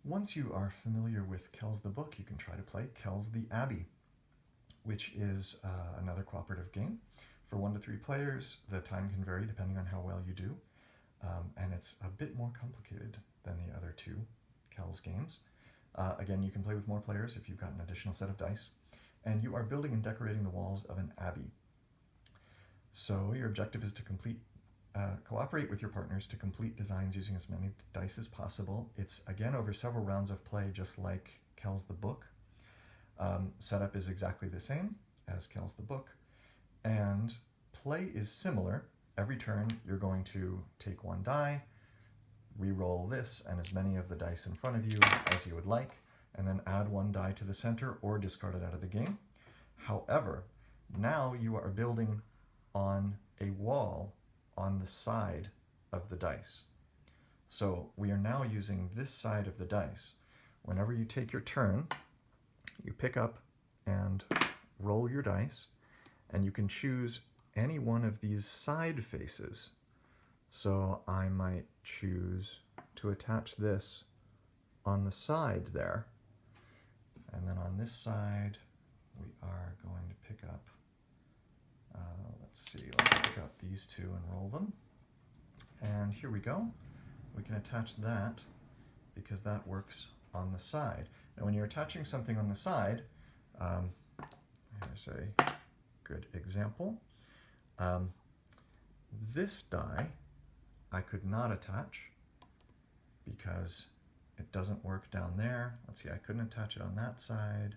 Once you are familiar with Kells the book, you can try to play Kells the Abbey, which is another cooperative game. For 1 to 3 players, the time can vary depending on how well you do, and it's a bit more complicated than the other 2 Kells games. Again, you can play with more players if you've got an additional set of dice, and you are building and decorating the walls of an abbey. So your objective is to cooperate with your partners to complete designs using as many dice as possible. It's again over several rounds of play, just like Kells the book. Setup is exactly the same as Kells the book, and play is similar. Every turn you're going to take 1 die, re-roll this and as many of the dice in front of you as you would like, and then add 1 die to the center or discard it out of the game. However, now you are building on a wall on the side of the dice. So we are now using this side of the dice. Whenever you take your turn, you pick up and roll your dice, and you can choose any one of these side faces. So I might choose to attach this on the side there, and then on this side we are going to pick up, let's pick up these 2 and roll them. And here we go. We can attach that because that works on the side. Now when you're attaching something on the side, here's a good example. This die I could not attach because it doesn't work down there. Let's see, I couldn't attach it on that side,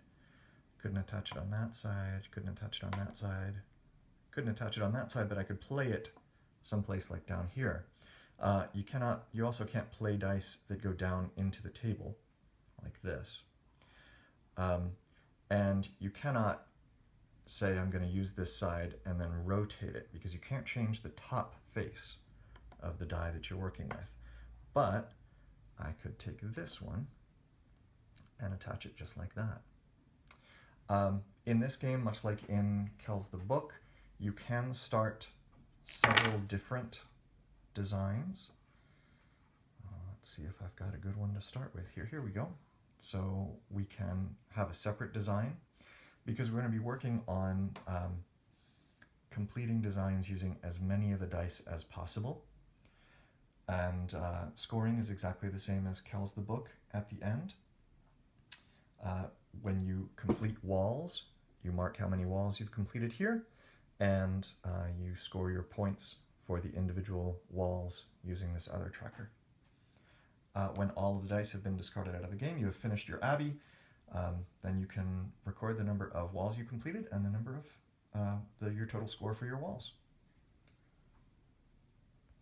couldn't attach it on that side, couldn't attach it on that side, couldn't attach it on that side, but I could play it someplace like down here. You also can't play dice that go down into the table like this. And you cannot say I'm going to use this side and then rotate it, because you can't change the top face of the die that you're working with. But I could take this one and attach it just like that. In this game, much like in Kells the book, you can start several different designs. Let's see if I've got a good one to start with here. Here we go. So we can have a separate design, because we're going to be working on completing designs using as many of the dice as possible. And scoring is exactly the same as Kells the book at the end. When you complete walls, you mark how many walls you've completed here, and you score your points for the individual walls using this other tracker. When all of the dice have been discarded out of the game, you have finished your abbey. Then you can record the number of walls you completed and the number of your total score for your walls.